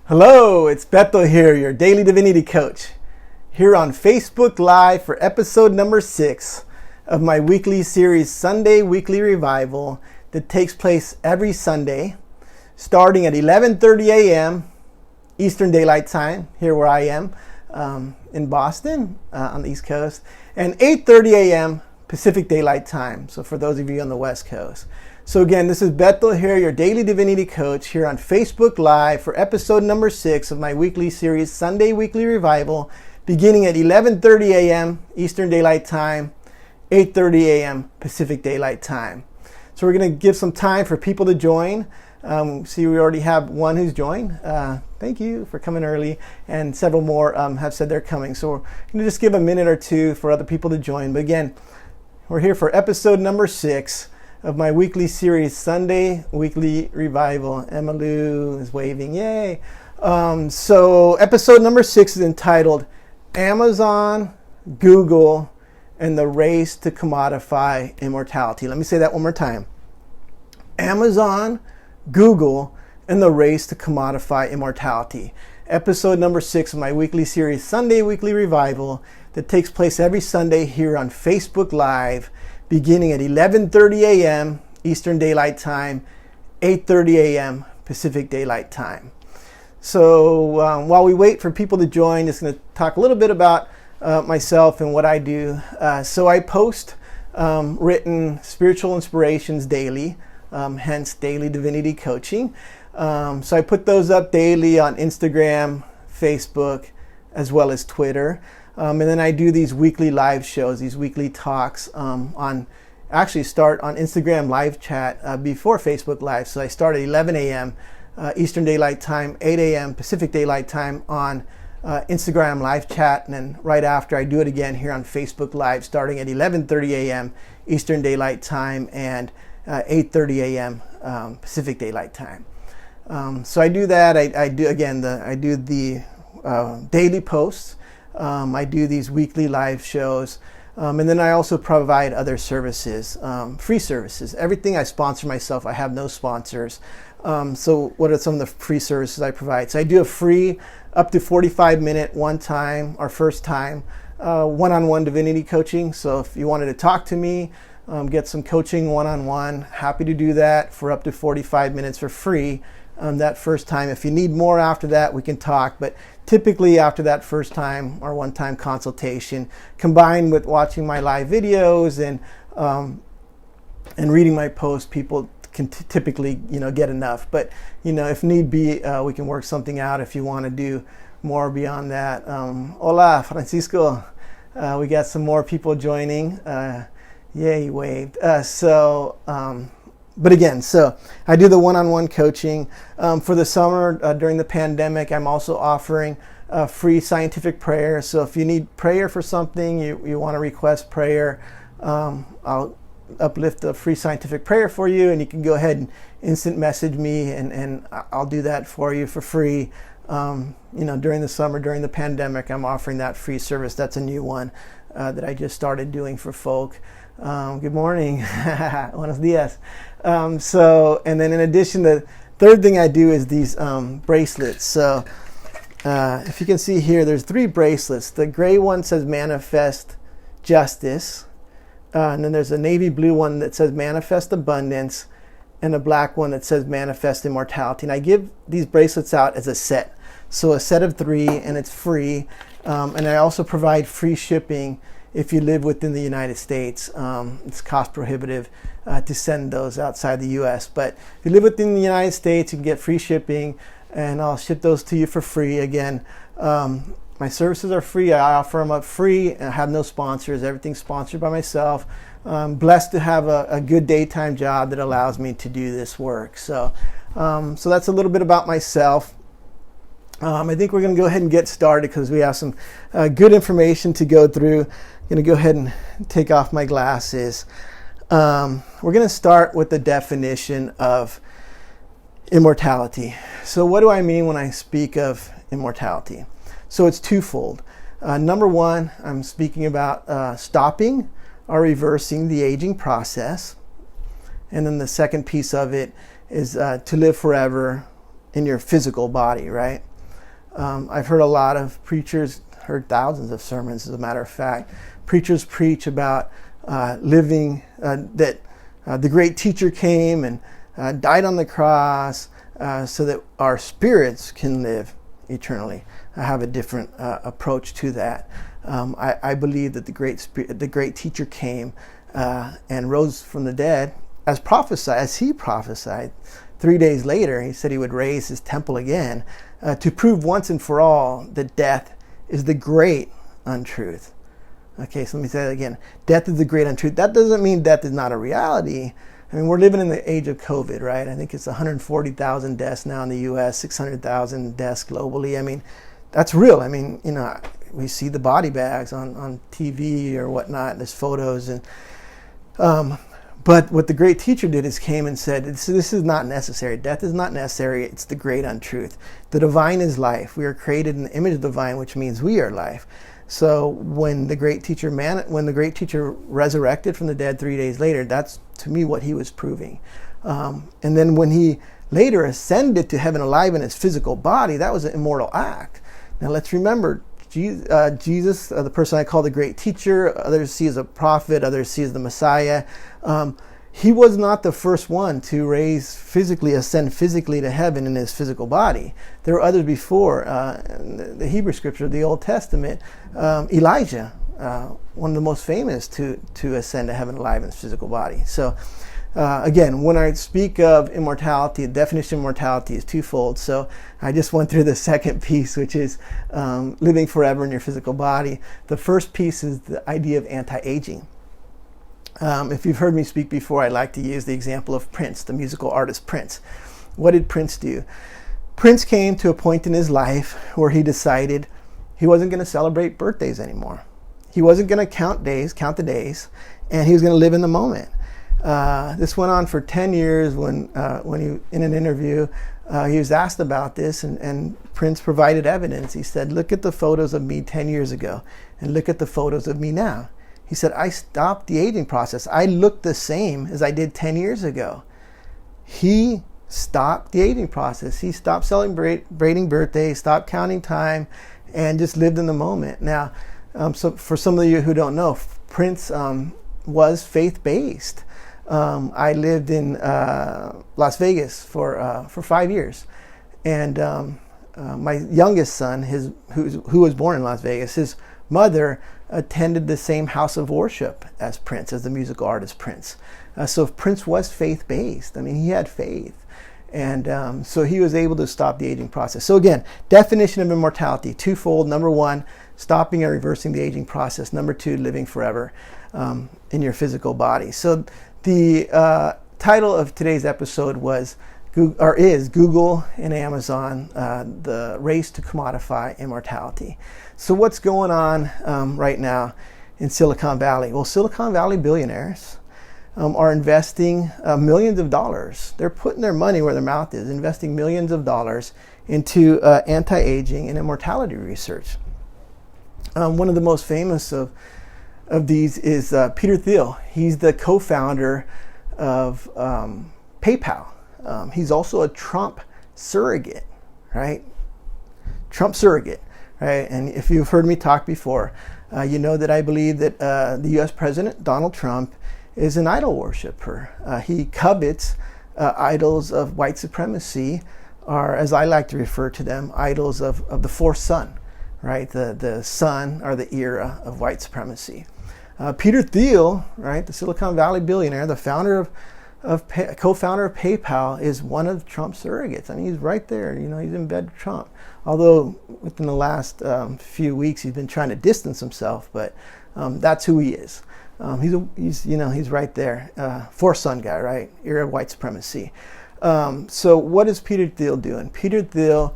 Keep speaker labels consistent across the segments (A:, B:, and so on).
A: Hello, it's Beto here, your Daily Divinity Coach, here on Facebook Live for episode number 6 of my weekly series, Sunday Weekly Revival, that takes place every Sunday, starting at 11:30 a.m. Eastern Daylight Time, here where I am in Boston on the East Coast, and 8:30 a.m. Pacific Daylight Time, so for those of you on the West Coast. So again, this is Beto here, your Daily Divinity Coach, here on Facebook Live for episode number 6 of my weekly series, Sunday Weekly Revival, beginning at 11:30 a.m. Eastern Daylight Time, 8:30 a.m. Pacific Daylight Time. So we're going to give some time for people to join. See, we already have one who's joined. Thank you for coming early, and several more have said they're coming. So we're going to just give a minute or two for other people to join. But again, we're here for episode number 6 of my weekly series, Sunday Weekly Revival. Emma Lou is waving, yay. So episode number 6 is entitled Amazon, Google, and the Race to Commodify Immortality. Let me say that one more time. Amazon, Google, and the Race to Commodify Immortality. Episode number 6 of my weekly series, Sunday Weekly Revival, that takes place every Sunday here on Facebook Live, beginning at 11:30 a.m. Eastern Daylight Time, 8:30 a.m. Pacific Daylight Time. So while we wait for people to join, just going to talk a little bit about myself and what I do. So I post written spiritual inspirations daily, hence Daily Divinity Coaching. So I put those up daily on Instagram, Facebook, as well as Twitter. And then I do these weekly live shows, these weekly talks start on Instagram live chat before Facebook Live. So I start at 11 a.m. Eastern Daylight Time, 8 a.m. Pacific Daylight Time on Instagram live chat. And then right after, I do it again here on Facebook Live, starting at 11:30 a.m. Eastern Daylight Time and 8:30 a.m. Pacific Daylight Time. So I do that. I do the daily posts. I do these weekly live shows, and then I also provide other services, free services. Everything I sponsor myself. I have no sponsors. So what are some of the free services I provide? So I do a free up to 45-minute one-time or first-time one-on-one divinity coaching. So if you wanted to talk to me, get some coaching one-on-one, happy to do that for up to 45 minutes for free. That first time. If you need more after that, we can talk. But typically after that first time or one-time consultation, combined with watching my live videos and reading my posts, people can typically get enough. But if need be, we can work something out if you want to do more beyond that. Hola, Francisco. We got some more people joining. Yay, he waved. But again, so I do the one-on-one coaching. For the summer, during the pandemic, I'm also offering free scientific prayer. So if you need prayer for something, you want to request prayer, I'll uplift a free scientific prayer for you, and you can go ahead and instant message me, and I'll do that for you for free. During the summer, during the pandemic, I'm offering that free service. That's a new one that I just started doing for folk. Good morning. Buenos dias. And then in addition, the third thing I do is these bracelets. So if you can see here, there's 3 bracelets. The gray one says Manifest Justice. And then there's a navy blue one that says Manifest Abundance, and a black one that says Manifest Immortality. And I give these bracelets out as a set. So a set of 3, and it's free. And I also provide free shipping if you live within the United States. It's cost prohibitive to send those outside the U.S. But if you live within the United States, you can get free shipping, and I'll ship those to you for free. Again, my services are free. I offer them up free. I have no sponsors. Everything's sponsored by myself. I'm blessed to have a good daytime job that allows me to do this work. So that's a little bit about myself. I think we're going to go ahead and get started because we have some good information to go through. I'm going to go ahead and take off my glasses. We're going to start with the definition of immortality. So what do I mean when I speak of immortality? So it's twofold. Number one, I'm speaking about stopping or reversing the aging process. And then the second piece of it is to live forever in your physical body, right? I've heard a lot of preachers, heard thousands of sermons, as a matter of fact. Preachers preach about living, that the great teacher came and died on the cross so that our spirits can live eternally. I have a different approach to that. I believe that the great teacher came and rose from the dead as he prophesied. 3 days later, he said he would raise his temple again to prove once and for all that death is the great untruth. Okay, so let me say that again. Death is the great untruth. That doesn't mean death is not a reality. I mean, we're living in the age of COVID, right? I think it's 140,000 deaths now in the U.S., 600,000 deaths globally. I mean, that's real. I mean, we see the body bags on TV or whatnot. There's photos. But what the great teacher did is came and said, this is not necessary. Death is not necessary. It's the great untruth. The divine is life. We are created in the image of the divine, which means we are life. So when the great teacher resurrected from the dead 3 days later, that's to me what he was proving. And then when he later ascended to heaven alive in his physical body, that was an immortal act. Now let's remember, Jesus, the person I call the great teacher, others see as a prophet, others see as the Messiah. He was not the first one to ascend physically to heaven in his physical body. There were others before. The Hebrew Scripture, the Old Testament, Elijah, one of the most famous to ascend to heaven alive in his physical body. So again, when I speak of immortality, the definition of immortality is twofold. So I just went through the second piece, which is living forever in your physical body. The first piece is the idea of anti-aging. If you've heard me speak before, I like to use the example of Prince, the musical artist Prince. What did Prince do? Prince came to a point in his life where he decided he wasn't going to celebrate birthdays anymore. He wasn't going to count the days, and he was going to live in the moment. This went on for 10 years when he, in an interview, he was asked about this, and Prince provided evidence. He said, look at the photos of me 10 years ago, and look at the photos of me now. He said, I stopped the aging process. I look the same as I did 10 years ago. He stopped the aging process. He stopped celebrating birthdays, stopped counting time, and just lived in the moment. Now, so for some of you who don't know, Prince was faith-based. I lived in Las Vegas for 5 years. And my youngest son, who was born in Las Vegas, his mother attended the same house of worship as Prince, as the musical artist Prince. So Prince was faith-based. I mean, he had faith. And so he was able to stop the aging process. So again, definition of immortality, twofold. Number one, stopping or reversing the aging process. Number two, living forever in your physical body. So the title of today's episode is Google and Amazon, the race to commodify immortality. So what's going on right now in Silicon Valley? Well, Silicon Valley billionaires are investing millions of dollars. They're putting their money where their mouth is, investing millions of dollars into anti-aging and immortality research. One of the most famous of these is Peter Thiel. He's the co-founder of PayPal. He's also a Trump surrogate, right? Trump surrogate, right? And if you've heard me talk before, you know that I believe that the U.S. President, Donald Trump, is an idol worshiper. He covets idols of white supremacy, or as I like to refer to them, idols of the fourth son, right? The son or the era of white supremacy. Peter Thiel, right, the Silicon Valley billionaire, the co-founder of PayPal, is one of Trump's surrogates. I mean, he's right there. He's in bed with Trump. Although within the last few weeks, he's been trying to distance himself, but that's who he is. He's right there. Fourth son guy, right? Era of white supremacy. So what is Peter Thiel doing? Peter Thiel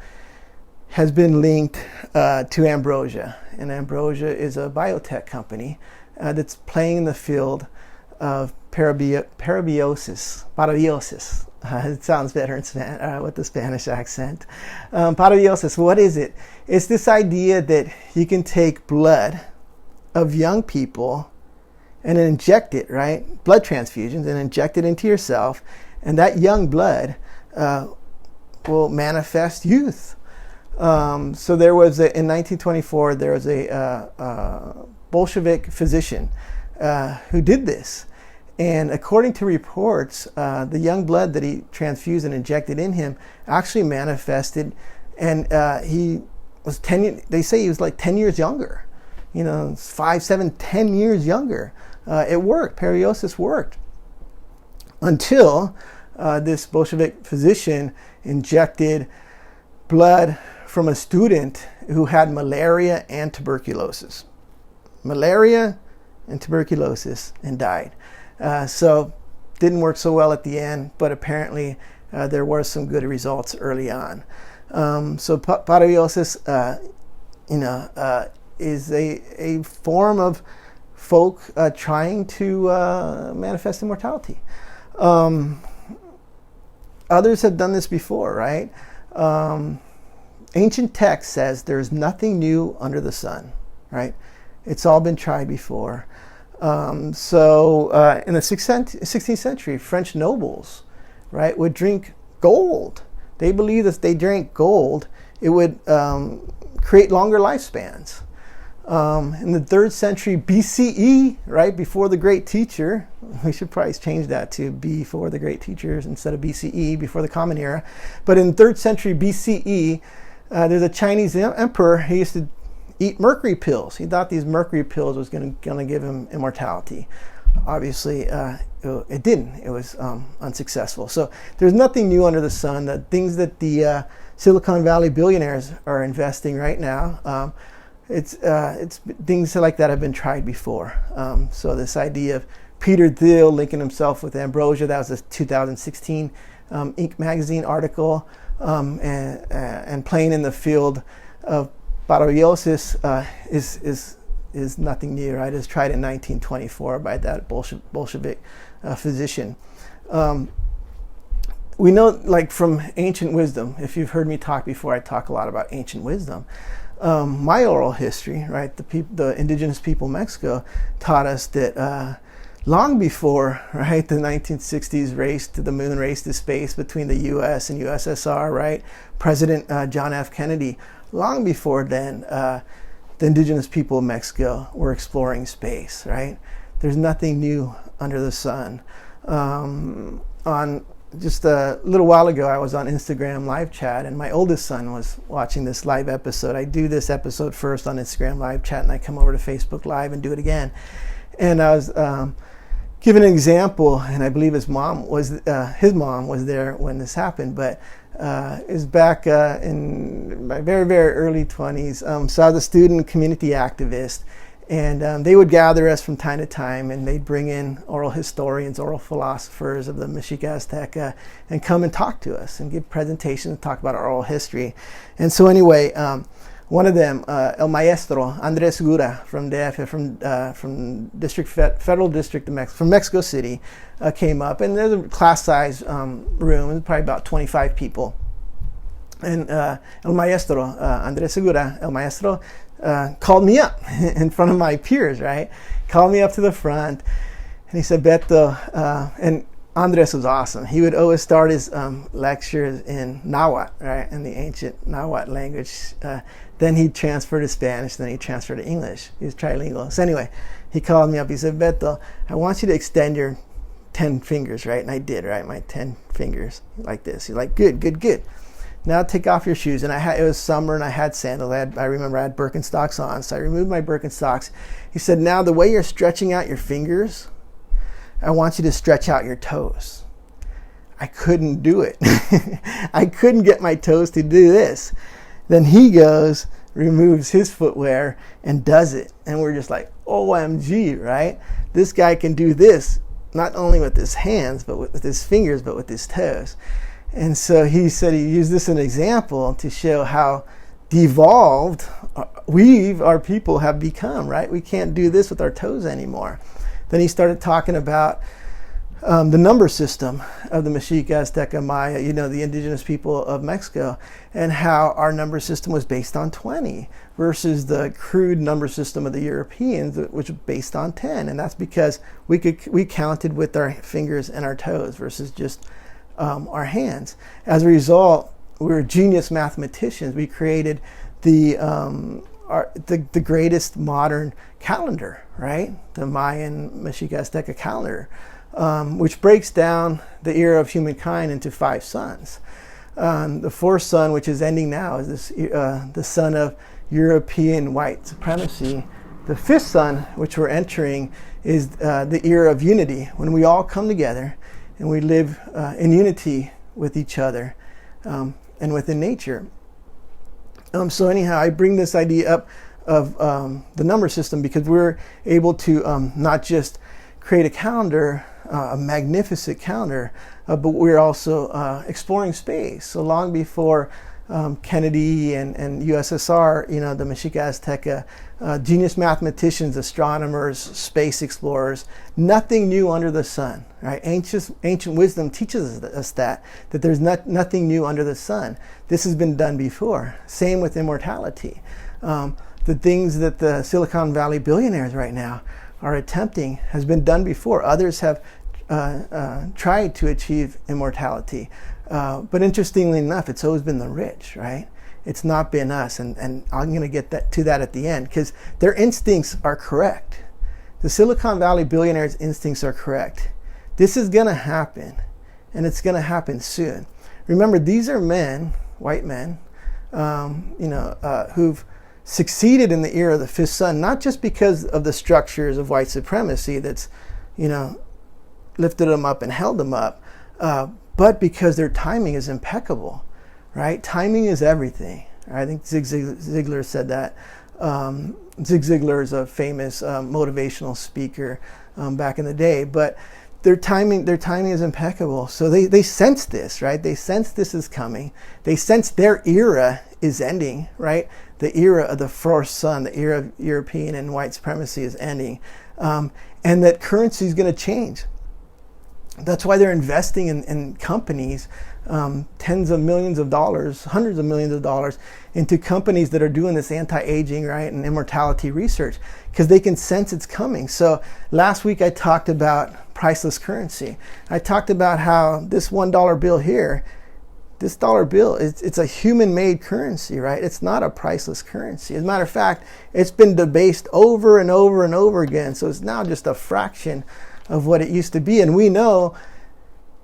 A: has been linked to Ambrosia, and Ambrosia is a biotech company that's playing in the field of parabiosis. It sounds better with the Spanish accent. Parabiosis, what is it? It's this idea that you can take blood of young people and inject it, right? Blood transfusions, and inject it into yourself, and that young blood will manifest youth. So there was in 1924 there was a Bolshevik physician who did this, and according to reports, the young blood that he transfused and injected in him actually manifested, and he was 10. They say he was like 10 years younger, 5, 7, 10 years younger. It worked. Periosis worked until this Bolshevik physician injected blood from a student who had malaria and tuberculosis. Malaria and tuberculosis, and died. So didn't work so well at the end, but apparently there were some good results early on. So paraiosis, is a form of folk trying to manifest immortality. Others have done this before, right? Ancient text says there's nothing new under the sun, right? It's all been tried before. So in the 16th century, French nobles, right, would drink gold. They believed that if they drank gold, it would create longer lifespans. In the 3rd century BCE, right, before the great teacher, we should probably change that to before the great teachers instead of BCE, before the Common Era. But in 3rd century BCE, there's a Chinese emperor. He used to eat mercury pills. He thought these mercury pills was going to give him immortality. Obviously, it didn't. It was unsuccessful. So there's nothing new under the sun. The things that the Silicon Valley billionaires are investing right now, it's things like that have been tried before. So this idea of Peter Thiel linking himself with ambrosia, that was a 2016 Inc. magazine article, and playing in the field of paraiosis is nothing new, right? It was tried in 1924 by that Bolshevik physician. We know, like from ancient wisdom, if you've heard me talk before, I talk a lot about ancient wisdom. My oral history, right, the indigenous people of Mexico taught us that long before, right, the 1960s race to the moon, race to space between the U.S. and USSR, right, President John F. Kennedy, long before then, the indigenous people of Mexico were exploring space, right? There's nothing new under the sun. On just a little while ago, I was on Instagram live chat, and my oldest son was watching this live episode. I do this episode first on Instagram live chat, and I come over to Facebook Live and do it again. And I was giving an example, and I believe his mom was there when this happened, but it was back in my very, very early 20s. So I was a student community activist, and they would gather us from time to time, and they'd bring in oral historians, oral philosophers of the Mexica Azteca, and come and talk to us and give presentations and talk about our oral history. And so anyway, one of them, El Maestro, Andres Gura from DF, from Federal District of Mexico, from Mexico City, came up, and there's a class-size room, it was probably about 25 people. And El Maestro, Andres Segura, El Maestro, called me up in front of my peers, right? Called me up to the front, and he said, Beto, and Andres was awesome. He would always start his lectures in Nahuatl, right, in the ancient Nahuatl language. Then he'd transfer to Spanish, then he'd transfer to English. He was trilingual. So anyway, he called me up. He said, Beto, I want you to extend your 10 fingers, right? And I did, right? My 10 fingers like this. He's like, good, good, good. Now take off your shoes. And it was summer, and I had sandals. I remember I had Birkenstocks on, so I removed my Birkenstocks. He said, now the way you're stretching out your fingers, I want you to stretch out your toes. I couldn't do it. I couldn't get my toes to do this. Then he goes, removes his footwear, and does it. And we're just like, OMG, right? This guy can do this, not only with his hands, but with his fingers, but with his toes. And so he said he used this as an example to show how devolved our people have become, right? We can't do this with our toes anymore. Then he started talking about the number system of the Mexica, Azteca, Maya, the indigenous people of Mexico, and how our number system was based on 20 versus the crude number system of the Europeans, which was based on 10. And that's because we counted with our fingers and our toes versus just our hands. As a result, we were genius mathematicians. We created the greatest modern calendar, right? The Mayan Mexica Azteca calendar, which breaks down the era of humankind into 5 suns. The 4th sun, which is ending now, is the sun of European white supremacy. The 5th sun, which we're entering, is the era of unity, when we all come together and we live in unity with each other and within nature. So anyhow, I bring this idea up of the number system because we're able to not just create a calendar, a magnificent calendar, but we're also exploring space. So long before Kennedy and USSR, the Mexica Azteca, genius mathematicians, astronomers, space explorers, nothing new under the sun, right? Ancient wisdom teaches us that there's nothing new under the sun. This has been done before. Same with immortality. The things that the Silicon Valley billionaires right now are attempting has been done before. Others have tried to achieve immortality. But interestingly enough, it's always been the rich, right? It's not been us. And I'm going to get to that at the end because their instincts are correct. The Silicon Valley billionaires' instincts are correct. This is going to happen, and it's going to happen soon. Remember, these are men, white men, who've succeeded in the era of the 5th sun, not just because of the structures of white supremacy that's, lifted them up and held them up, but because their timing is impeccable, right? Timing is everything. I think Zig Ziglar said that. Zig Ziglar is a famous motivational speaker back in the day, but their timing is impeccable. So they sense this, right? They sense this is coming. They sense their era is ending, right? The era of the 4th sun, the era of European and white supremacy is ending, and that currency is going to change. That's why they're investing in companies, tens of millions of dollars, hundreds of millions of dollars into companies that are doing this anti-aging, right, and immortality research, because they can sense it's coming. So last week I talked about priceless currency. I talked about how this $1 bill here, this dollar bill, it's a human-made currency, right? It's not a priceless currency. As a matter of fact, it's been debased over and over and over again. So it's now just a fraction of what it used to be. And we know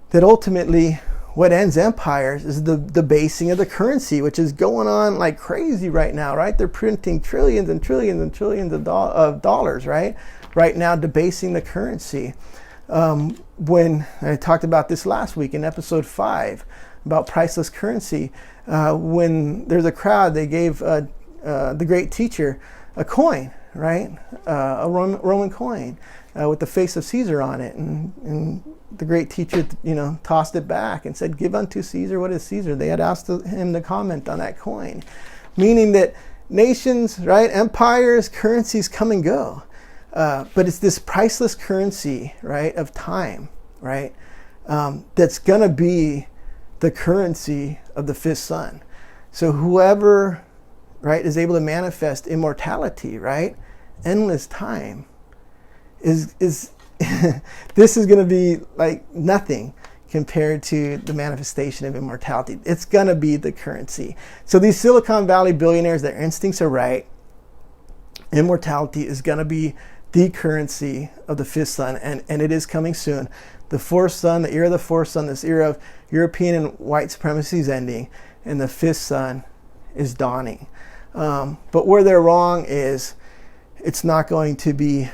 A: that ultimately what ends empires is the debasing of the currency, which is going on like crazy right now, right? They're printing trillions and trillions and trillions of dollars, right? Right now, debasing the currency. When I talked about this last week in episode 5 about priceless currency, when there's a crowd, they gave the great teacher a coin, right? A Roman coin with the face of Caesar on it, and the great teacher, tossed it back and said, "Give unto Caesar what is Caesar." They had asked him to comment on that coin, meaning that nations, right, empires, currencies come and go, but it's this priceless currency, right, of time, right, that's gonna be the currency of the 5th sun. So whoever, right, is able to manifest immortality, right, endless time, is this is going to be like nothing compared to the manifestation of immortality. It's going to be the currency. So these Silicon Valley billionaires, their instincts are right. Immortality is going to be the currency of the 5th sun, and it is coming soon. The 4th sun, the era of the 4th sun, this era of European and white supremacy is ending, and the 5th sun is dawning. But where they're wrong is it's not going to be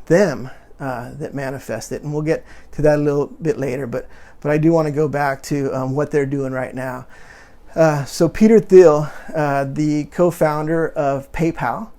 A: them that manifest it, and we'll get to that a little bit later. But I do want to go back to what they're doing right now. So Peter Thiel, the co-founder of PayPal,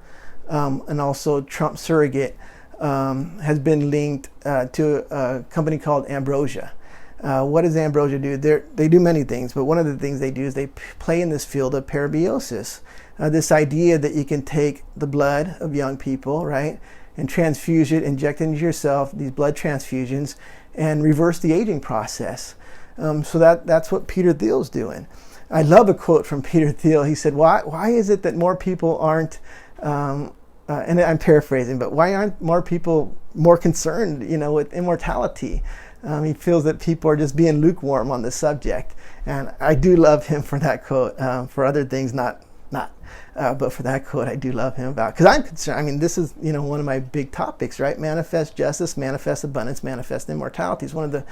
A: and also Trump surrogate, has been linked to a company called Ambrosia. What does Ambrosia do? They do many things, but one of the things they do is they play in this field of parabiosis. This idea that you can take the blood of young people, right, and transfuse it, inject it into yourself, these blood transfusions, and reverse the aging process. So that's what Peter Thiel's doing. I love a quote from Peter Thiel. He said, why is it that more people aren't, and I'm paraphrasing, but why aren't more people more concerned, with immortality? He feels that people are just being lukewarm on the subject. And I do love him for that quote. For other things, not. But for that quote, I do love him about, because I'm concerned. I mean, this is, one of my big topics, right? Manifest justice, manifest abundance, manifest immortality is one of the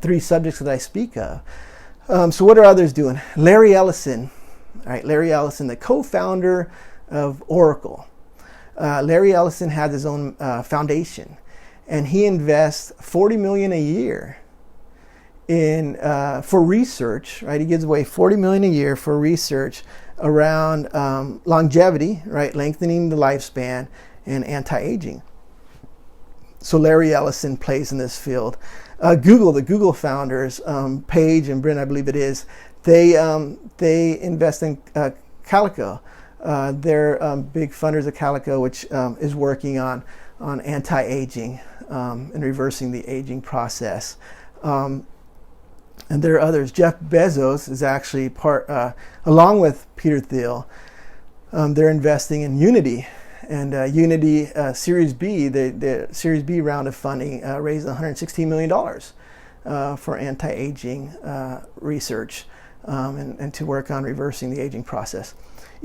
A: 3 subjects that I speak of. So what are others doing? Larry Ellison, all right? Larry Ellison, the co-founder of Oracle. Larry Ellison has his own foundation, and he invests $40 million a year in for research, right? He gives away $40 million a year for research around longevity, right? Lengthening the lifespan and anti-aging. So Larry Ellison plays in this field. Google, the Google founders, Page and Bryn, I believe it is, they invest in Calico. They're big funders of Calico, which is working on anti-aging and reversing the aging process. And there are others. Jeff Bezos is actually along with Peter Thiel, they're investing in Unity. And Unity Series B, the Series B round of funding raised $116 million for anti-aging research and to work on reversing the aging process.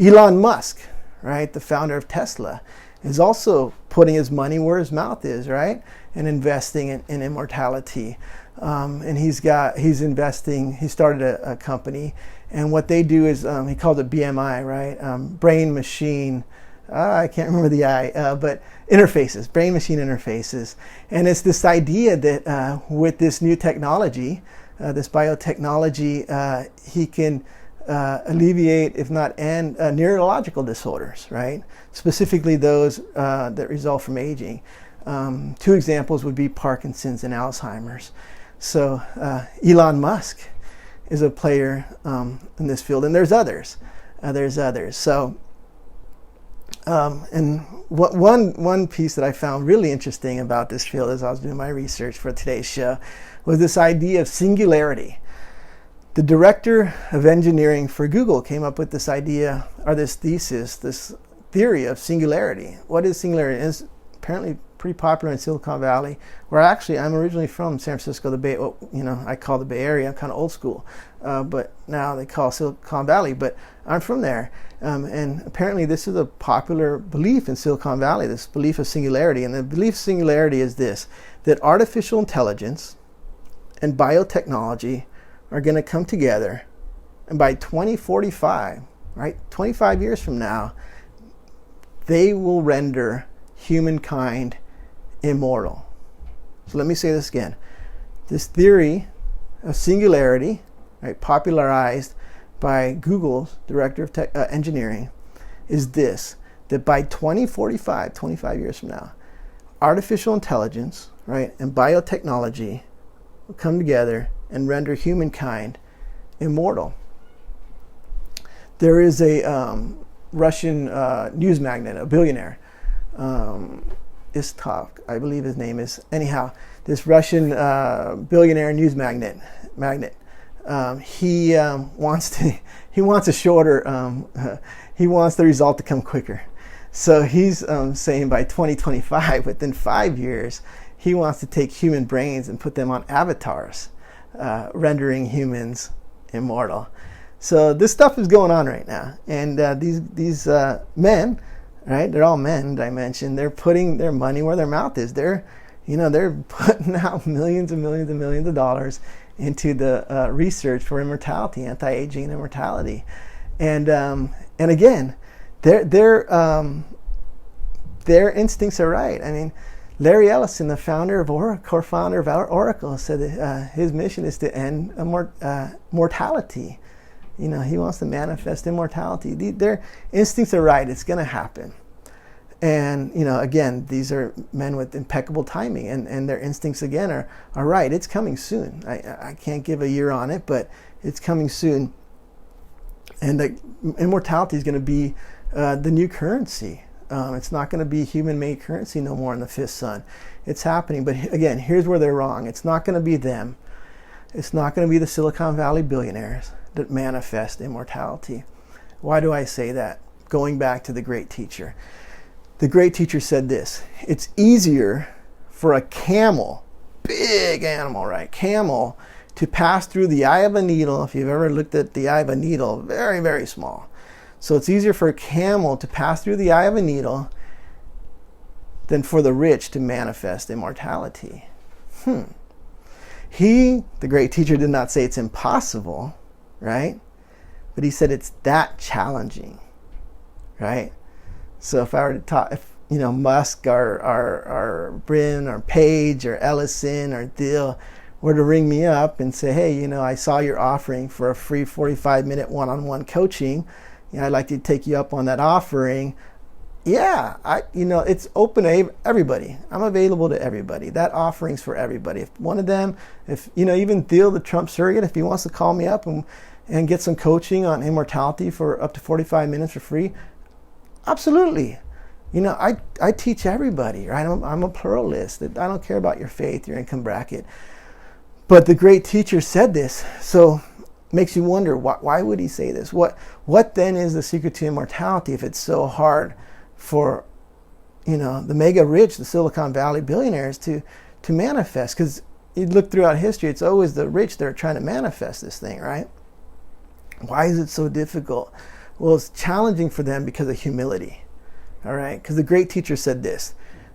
A: Elon Musk, right, the founder of Tesla, is also putting his money where his mouth is, right, and investing in immortality. And he's investing. He started a company, and what they do is he called it BMI, right? Brain machine. I can't remember the I, but interfaces, brain machine interfaces, and it's this idea that with this new technology, this biotechnology, he can alleviate, if not end, neurological disorders, right? Specifically those that result from aging. 2 examples would be Parkinson's and Alzheimer's. So Elon Musk is a player in this field, and there's others. So, and one piece that I found really interesting about this field as I was doing my research for today's show was this idea of singularity. The director of engineering for Google came up with this idea, or this thesis, this theory of singularity. What is singularity? It's apparently pretty popular in Silicon Valley, where actually I'm originally from San Francisco, the Bay. I call the Bay Area. I'm kind of old school, but now they call Silicon Valley. But I'm from there, and apparently this is a popular belief in Silicon Valley. This belief of singularity, and the belief of singularity is this: that artificial intelligence and biotechnology are going to come together, and by 2045, right, 25 years from now, they will render humankind immortal. So let me say this again. This theory of singularity, right, popularized by Google's director of engineering, is this: that by 2045, 25 years from now, artificial intelligence, right, and biotechnology will come together and render humankind immortal. There is a Russian news magnate, a billionaire, Istok, I believe his name is. Anyhow, this Russian billionaire news magnate. He wants a shorter. He wants the result to come quicker. So he's saying by 2025, within 5 years, he wants to take human brains and put them on avatars, rendering humans immortal. So this stuff is going on right now, and these men. Right, they're all men that I mentioned. They're putting their money where their mouth is. They're putting out millions and millions and millions of dollars into the research for immortality, anti-aging and immortality, and again, their instincts are right. I mean, Larry Ellison, the founder of co-founder of Oracle, said that his mission is to end mortality. He wants to manifest immortality. Their instincts are right. It's going to happen. And, again, these are men with impeccable timing, and their instincts, again, are right. It's coming soon. I can't give a year on it, but it's coming soon. And immortality is going to be the new currency. It's not going to be human-made currency no more in the fifth sun. It's happening. But, again, here's where they're wrong. It's not going to be them. It's not going to be the Silicon Valley billionaires that manifest immortality. Why do I say that? Going back to the great teacher. The great teacher said this: it's easier for a camel big animal, right? Camel, to pass through the eye of a needle. If you've ever looked at the eye of a needle, very, very small. So it's easier for a camel to pass through the eye of a needle than for the rich to manifest immortality. He, the great teacher, did not say it's impossible, right? But he said it's that challenging, right? So if I were to talk, if Musk or Brin or Page or Ellison or Thiel were to ring me up and say, hey, I saw your offering for a free 45-minute one-on-one coaching. I'd like to take you up on that offering. Yeah, it's open to everybody. I'm available to everybody. That offering's for everybody. If one of them, even Thiel, the Trump surrogate, if he wants to call me up and get some coaching on immortality for up to 45 minutes for free, absolutely. I teach everybody, right? I'm a pluralist. I don't care about your faith, your income bracket. But the great teacher said this, so makes you wonder, why would he say this? What then is the secret to immortality if it's so hard for the mega rich, the Silicon Valley billionaires to manifest? Because you look throughout history, it's always the rich that are trying to manifest this thing, right? Why is it so difficult? Well, it's challenging for them because of humility, all right? Because the great teacher said this,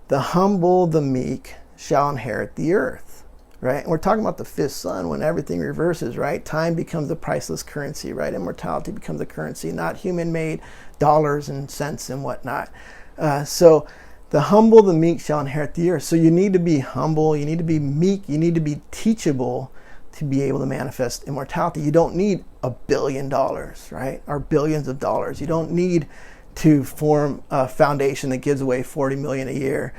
A: the humble, the meek shall inherit the earth, right? And we're talking about the fifth son when everything reverses, right? Time becomes the priceless currency, right? Immortality becomes a currency, not human-made dollars and cents and whatnot. So the humble, the meek shall inherit the earth. So you need to be humble, you need to be meek, you need to be teachable to be able to manifest immortality. You don't need $1 billion, right? Or billions of dollars. You don't need to form a foundation that gives away $40 million a year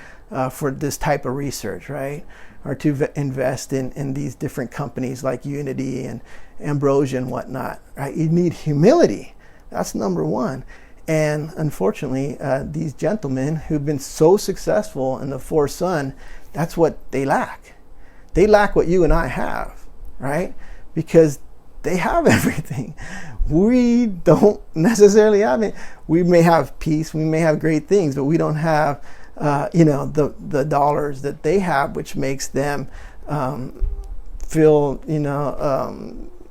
A: for this type of research, right? Or to invest in these different companies like Unity and Ambrosia and whatnot, right? You need humility. That's number one. And unfortunately, these gentlemen who've been so successful in the fourth son, that's what they lack. They lack what you and I have, right? Because they have everything. We don't necessarily have it. We may have peace, we may have great things, but we don't have the dollars that they have, which makes them feel,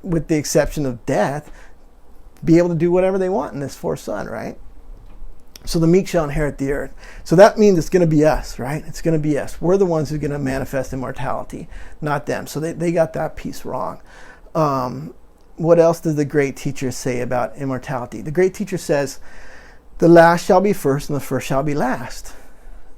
A: with the exception of death, be able to do whatever they want in this fourth son, right? So the meek shall inherit the earth. So that means it's going to be us, right? It's going to be us. We're the ones who are going to manifest immortality, not them. So they got that piece wrong. What else does the great teacher say about immortality? The great teacher says, the last shall be first and the first shall be last.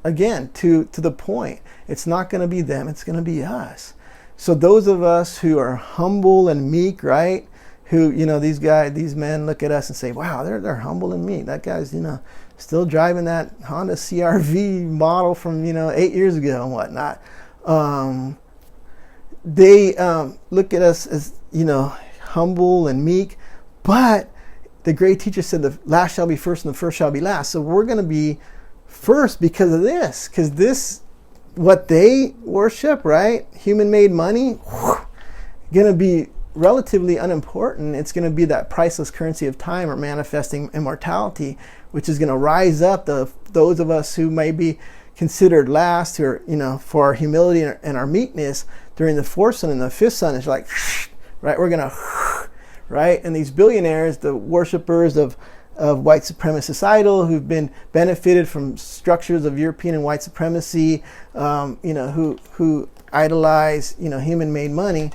A: Again, to the point, it's not going to be them, it's going to be us. So those of us who are humble and meek, right? Who, these men look at us and say, wow, they're humble and meek. That guy's, still driving that Honda CR-V model from, 8 years ago and whatnot. They look at us as, humble and meek, but the great teacher said the last shall be first and the first shall be last. So we're going to be first because of this, what they worship, right? Human-made money, going to be relatively unimportant. It's going to be that priceless currency of time or manifesting immortality, which is going to rise up those of us who may be considered last, or for our humility and our meekness during the fourth son and the fifth son. Is like, right? We're going to, right? And these billionaires, the worshipers of white supremacist idol, who've been benefited from structures of European and white supremacy, who idolize, human-made money,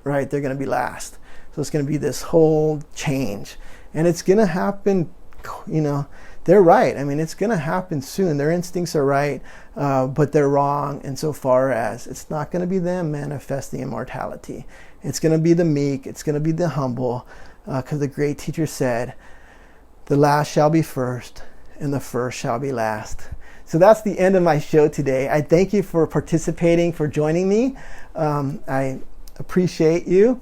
A: right? They're going to be last. So it's going to be this whole change, and it's going to happen. They're right. I mean, it's going to happen soon. Their instincts are right, but they're wrong insofar as it's not going to be them manifesting immortality. It's going to be the meek. It's going to be the humble. Because the great teacher said, the last shall be first and the first shall be last. So that's the end of my show today. I thank you for participating, for joining me. I appreciate you.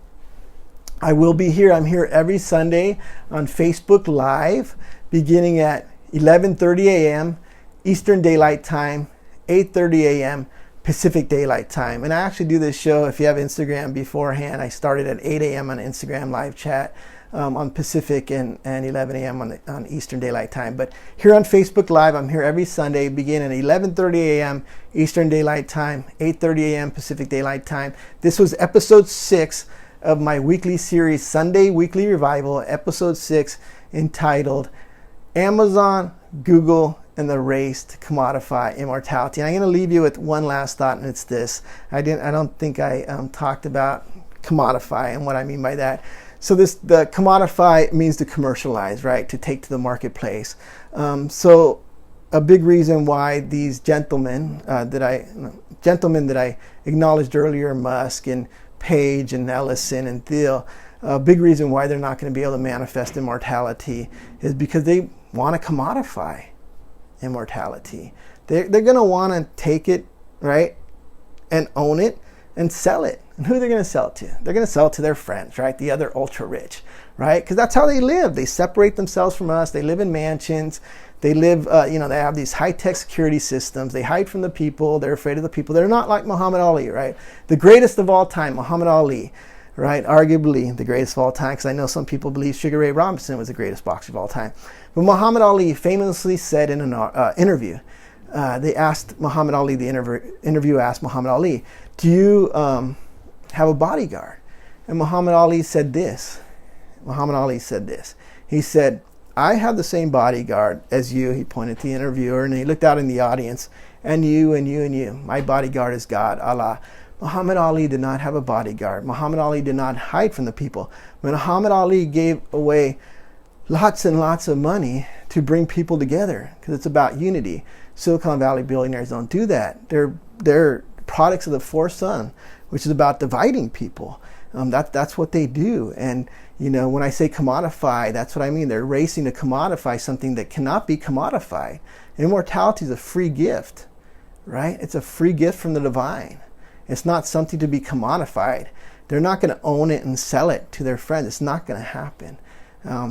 A: I will be here. I'm here every Sunday on Facebook Live, beginning at 11:30 a.m. Eastern Daylight Time, 8:30 a.m. Pacific Daylight Time. And I actually do this show, if you have Instagram beforehand, I started at 8 a.m. on Instagram live chat. on Pacific and 11 a.m. on Eastern Daylight Time. But here on Facebook Live, I'm here every Sunday, beginning at 11:30 a.m. Eastern Daylight Time, 8:30 a.m. Pacific Daylight Time. This was episode 6 of my weekly series, Sunday Weekly Revival, episode 6, entitled Amazon, Google, and the Race to Commodify Immortality. And I'm going to leave you with one last thought, and it's this. I don't think I talked about commodify and what I mean by that. So the commodify means to commercialize, right? To take to the marketplace. So a big reason why these gentlemen that I acknowledged earlier, Musk and Page and Ellison and Thiel, a big reason why they're not going to be able to manifest immortality is because they want to commodify immortality. They're going to want to take it, right, and own it and sell it. And who are they going to sell it to? They're going to sell it to their friends, right, the other ultra rich, right, because that's how they live. They separate themselves from us. They live in mansions. They live, they have these high-tech security systems. They hide from the people. They're afraid of the people. They're not like Muhammad Ali, right? The greatest of all time, Muhammad Ali, right? Arguably the greatest of all time, because I know some people believe Sugar Ray Robinson was the greatest boxer of all time. But Muhammad Ali famously said in an interview, they asked Muhammad Ali, the interviewer asked Muhammad Ali, do you have a bodyguard? And Muhammad Ali said this. He said, I have the same bodyguard as you. He pointed to the interviewer, and he looked out in the audience, and you and you and you. My bodyguard is God, Allah. Muhammad Ali did not have a bodyguard. Muhammad Ali did not hide from the people. Muhammad Ali gave away lots and lots of money to bring people together, because it's about unity. Silicon Valley billionaires don't do that. They're products of the fourth son, which is about dividing people. That's what they do. And when I say commodify, that's what I mean. They're racing to commodify something that cannot be commodified. Immortality is a free gift, right? It's a free gift from the divine. It's not something to be commodified. They're not going to own it and sell it to their friends. It's not going to happen.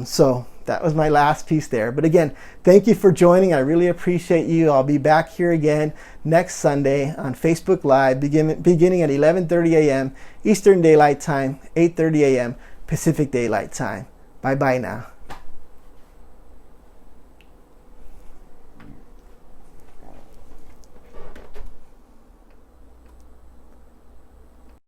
A: So that was my last piece there. But again, thank you for joining. I really appreciate you. I'll be back here again next Sunday on Facebook Live, beginning at 11:30 a.m. Eastern Daylight Time, 8:30 a.m. Pacific Daylight Time. Bye-bye now.